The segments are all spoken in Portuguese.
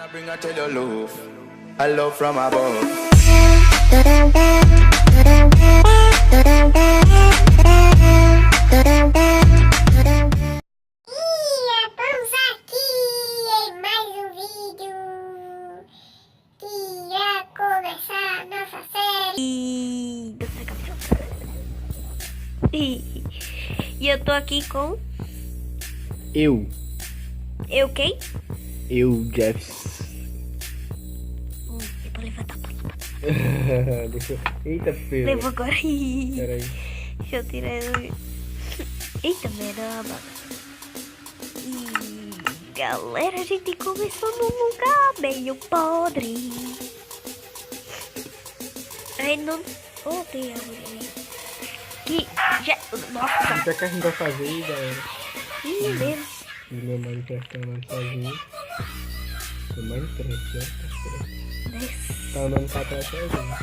I bring her to your love, a love from above. Vamos aqui em mais um vídeo que irá começar a nossa série. E eu tô aqui com... Eu quem? Jeffs. Eu vou levantar pra lá. Deixa eu... Eita, feio. Levou agora. Peraí. Deixa eu tirar ele. Eita, merda. Galera, a gente começou num lugar meio podre. Aí não... Oh, tem árvore aí. Que já... Nossa. O que é que a gente vai fazer aí, galera? Ih, mesmo. O meu Minecraft tá andando sozinho. O Minecraft, ó. Tá andando pra trás sozinho.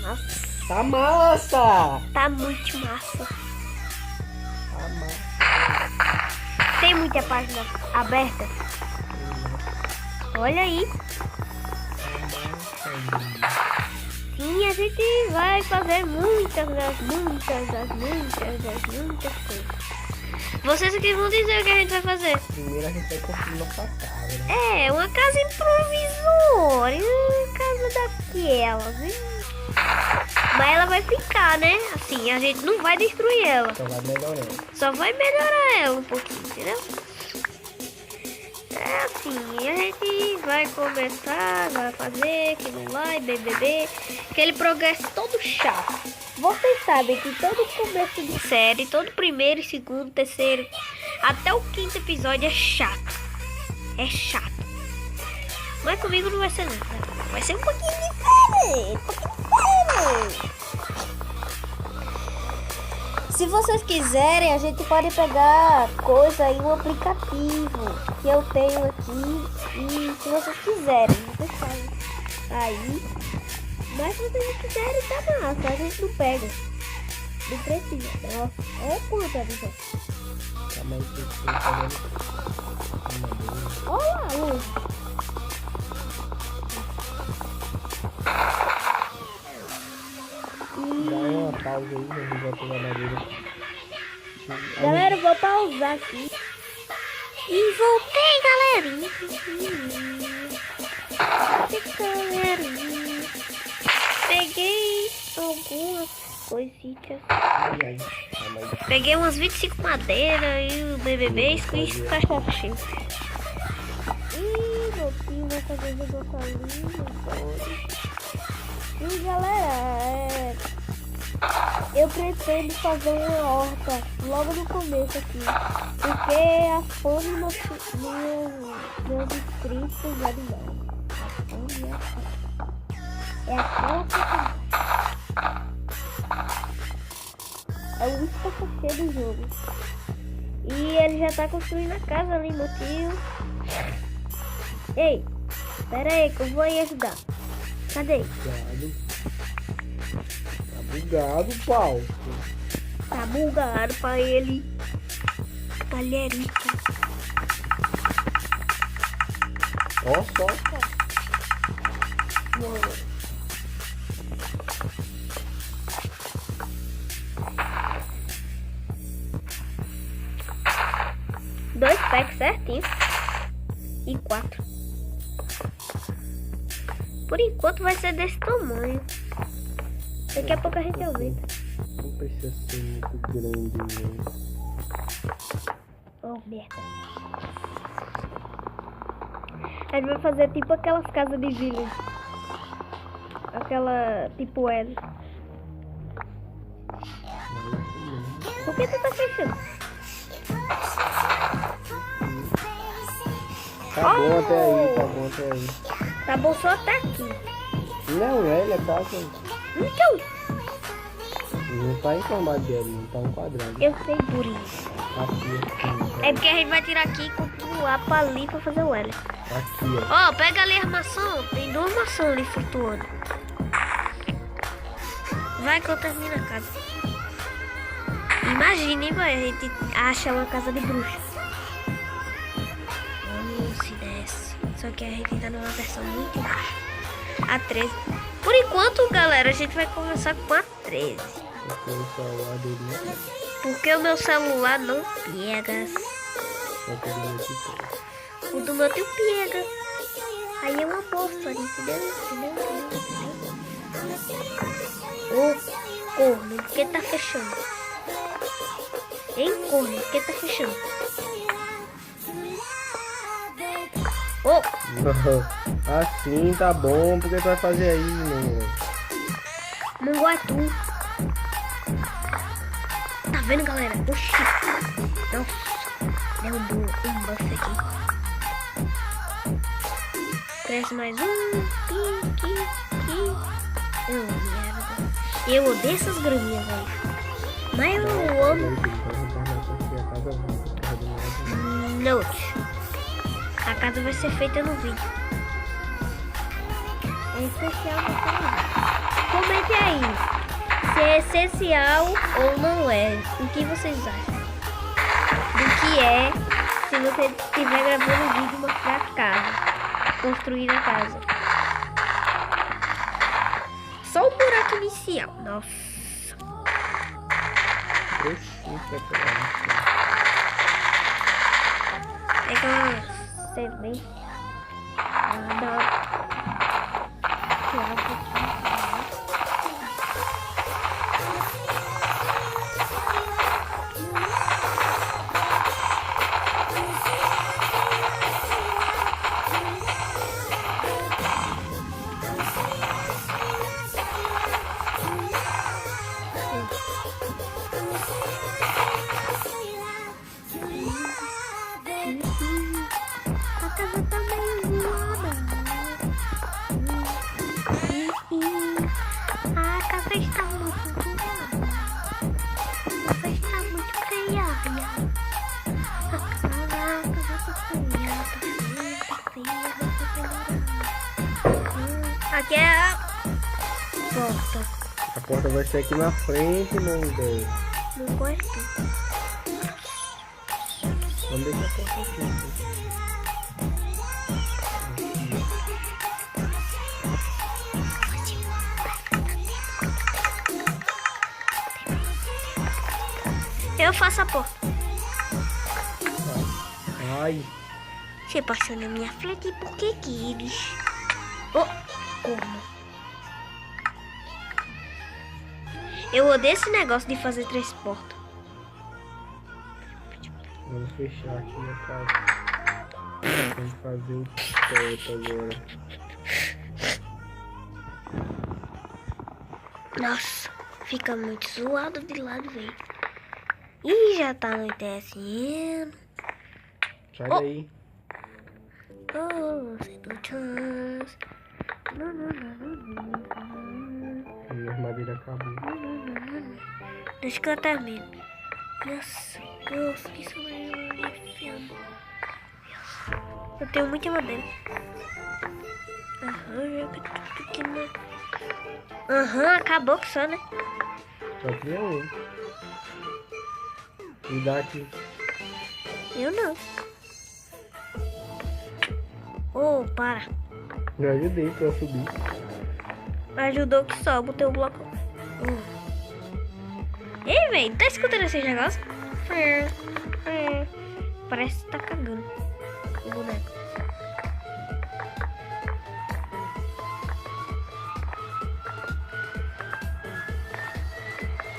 Nossa. Tá massa! Tá muito massa. Tá massa. Tem muita página aberta. Olha aí. Sim, a gente vai fazer muitas coisas. Vocês que vão dizer o que a gente vai fazer. Primeiro a gente vai construir nossa casa, né? É, uma casa improvisória. Uma casa daquelas, hein? Mas ela vai ficar, né? Assim, a gente não vai destruir ela. Só vai melhorando. Só vai melhorar ela um pouquinho, entendeu? É assim, a gente vai começar, vai fazer aquilo lá e BBB. Aquele progresso todo chato. Vocês sabem que todo começo de série, todo primeiro, segundo, terceiro, até o quinto episódio é chato. É chato. Mas comigo não vai ser não. Vai ser um pouquinho diferente. Se vocês quiserem, a gente pode pegar coisa em um aplicativo que eu tenho aqui. E se vocês quiserem, vocês sabem. Aí. Mas se vocês não quiserem, tá massa. A gente não pega. Não precisa. Nossa, olha quanto é isso. Tá mais fazendo. Olha lá, luz. Dá uma pausa aí, a gente vai pegar madeira. Galera, eu vou pausar aqui. E voltei, galerinha. Peguei algumas coisitas. Peguei umas 25 madeiras e o BBB e o cachorro cheio. E meu tio vai fazer jogocalinho. E galera, eu pretendo fazer uma horta logo no começo aqui. Porque a fome meus inscritos já não dão. É aquela que é o ISPA do jogo. E ele já tá construindo a casa ali, meu tio. Ei, pera aí que eu vou aí ajudar. Cadê? Tá bugado, pau. Tá bugado pra ele. Galerica. Ó, só. Dois packs certinho. E 4. Por enquanto vai ser desse tamanho. Daqui a pouco a gente aumenta. Não precisa ser muito grande, não. Oh, merda. A gente vai fazer tipo aquelas casas de village. Aquela tipo L. Por que tu tá fechando? Tá bom até aí, tá bom até aí. Tá bom só até aqui. Não, ele é casa. Então, Não tá em formato de L, não tá um quadrado. eu sei por isso. Tá aqui, assim. É porque a gente vai tirar aqui e continuar pra ali pra fazer o L. Tá aqui, ó. Ó, pega ali a maçã. Tem 2 maçãs ali flutuando. Vai que eu termino a casa. Imagine, hein, boy, a gente acha uma casa de bruxa. Vamos, se desce. Só que a gente tá numa versão muito baixa. A 13. Por enquanto, galera, a gente vai começar com a 13. Porque o celular dele Porque o meu celular não pega. só que ele aqui tem. O do meu tio pega. Aí é uma bosta, entendeu? Ô, corno, por que tá fechando? Hein, corno, por que tá fechando? Ô, Assim tá bom, porque tu vai fazer aí, meu? Manguatu. Tá vendo, galera? Oxi. Nossa, derrubou um buff aqui. Cresce mais um. Merda. Eu odeio essas graminhas, velho. Mas eu amo. Note. A casa vai ser feita no vídeo. É especial pra você. Comente aí se é essencial ou não é. O que vocês acham? Do que é se você estiver gravando o vídeo e mostrar a casa. Construir a casa. Só o buraco inicial. Nossa. Pega uma semente. A casa tá meio zoada. A casa está muito zoada. A casa está muito feia. A casa tá feia, Aqui é a porta. A porta vai ser aqui na frente, meu Deus. Não gosto. Vamos deixar a porta aqui. Eu faço a porta. Ai, Você passou na minha frente porque quis. Oh, corno. Eu odeio esse negócio de fazer 3 portas. vamos fechar aqui na casa. Vamos fazer o teto agora. Nossa, fica muito zoado de lado, velho. Ih, já tá anoitecendo. Sai daí. Oh, você do chance. Minha armadilha acabou. Deixa que eu termino. Nossa, que sobrevivendo. Eu tenho muita madeira. Aham, acabou que só, né? Só tinha um. Me dá aqui. Eu não. Oh, para. Eu ajudei pra subir. Ajudou que só, botei o bloco. Ei, velho, tá escutando esse negócio? Parece que tá cagando o boneco.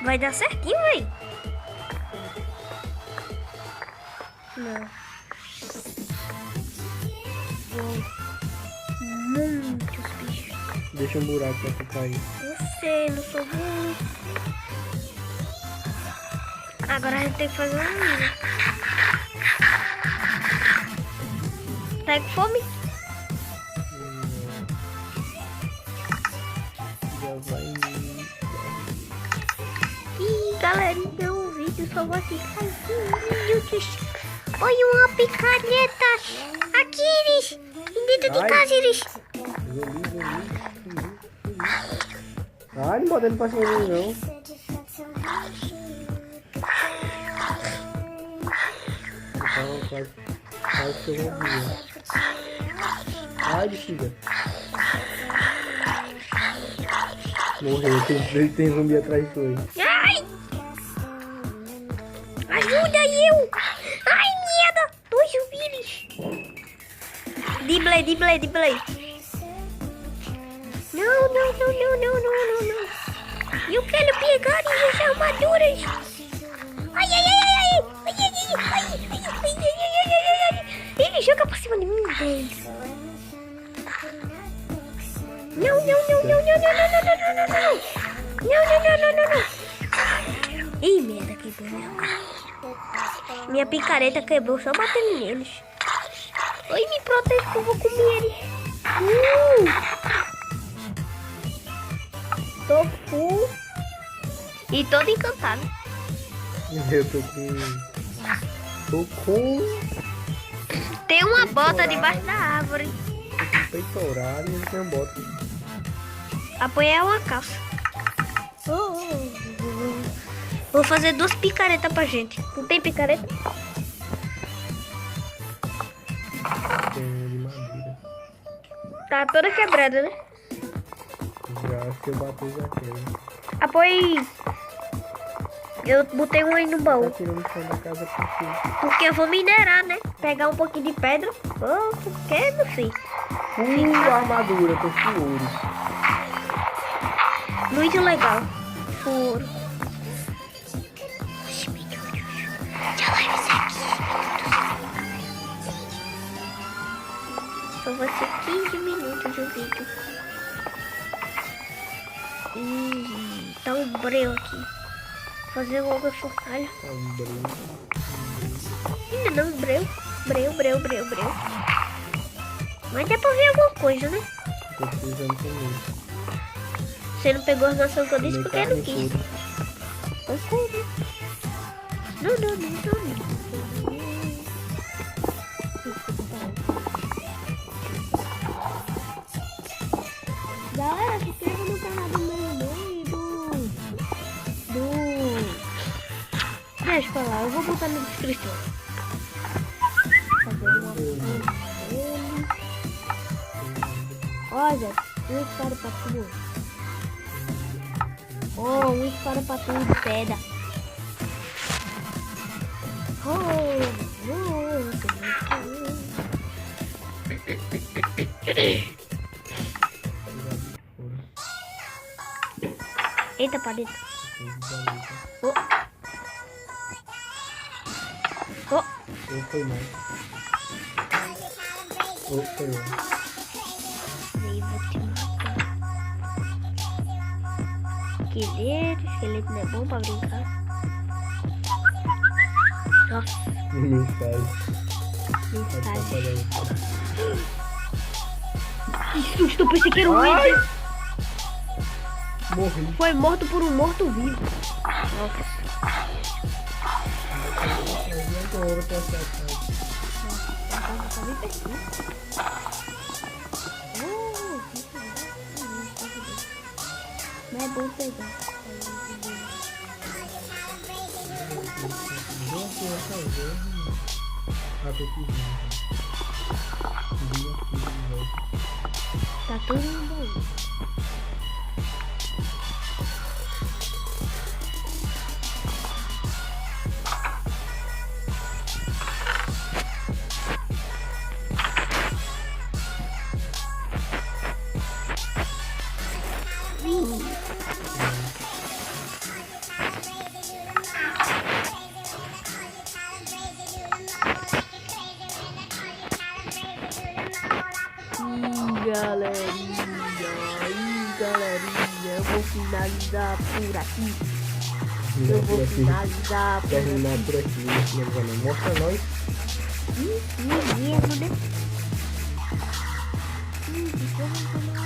Vai dar certinho, velho. Não. Muitos bichos. Deixa um buraco pra tu cair. Eu sei, não sou burro. Agora a gente tem que fazer uma mina. Tá com fome? Já vai. Ih, galerinha, o vídeo só vai ficar assim. Olha uma picareta. Aqui, Iris. Dentro de Ai. casa, Iris. Zumbi. Ai, não bota ele pra cima de mim, não. Então, quase que eu vou ver. Ai, bexiga. Morreu, tem zumbi atrás de tu. Ai! Ajuda eu! Ai, merda! 2 zumbis! Dibley. Não. Eu quero pegar essas armaduras. Ai. Ele joga pra cima de mim, velho. Não. Ih, merda, quebrou. Minha picareta quebrou só batendo neles. Oi, me protege que eu vou comer ele. Tô full. E todo encantado. Eu tô com Tem uma bota debaixo da árvore. peitoral e ele tem uma bota. Apoiar uma calça. Vou fazer 2 picaretas pra gente. Não tem picareta? Tem de madeira. Tá toda quebrada, né? Já acho que eu bati já quero. Apoie. Eu botei um aí no baú. Tá tirando o chão da casa porque... Porque eu vou minerar, né? Pegar um pouquinho de pedra. Oh, porque, meu filho? armadura, tô com ouro. Muito legal. Furo. Só vai ser 15 minutos o vídeo. Tá um breu aqui. Fazer logo a fortalha. Tá um breu. Ainda não, breu. Mas dá pra ver alguma coisa, né? Tô precisando também. Você não pegou as maçãs que eu disse porque eu não quis. Eu sei, né? Não. Galera, se inscreva no canal do meu irmão e do... Deixa pra lá, eu vou botar na descrição. Olha, um disparo pra tudo. Oh, um disparo pra tudo de pedra. Eita, paleta. Oh. Eu fui mais. Foi eu. Esqueleto não é bom pra brincar. Nossa, Meu pai. que susto, eu pensei que era um índio. Morri. Foi morto por um morto-vivo. Nossa. Agora pra cá. Tá bem pertinho. Mas é bom pegar. Tá tudo no baú. Galerinha, eu vou finalizar por aqui. Eu vou finalizar por Terminar aqui. por aqui, né? Mostra nós. Mesmo, né?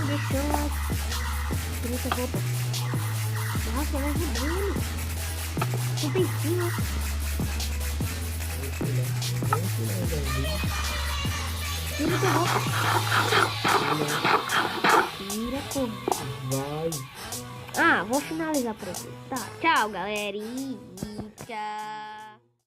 Deixou. Tira essa roupa. Nossa, ela é vibrando. Tudo em cima. Tira essa roupa. Tira como? Vai. Ah, vou finalizar por aqui. Tá, tchau, galerinha. Tchau.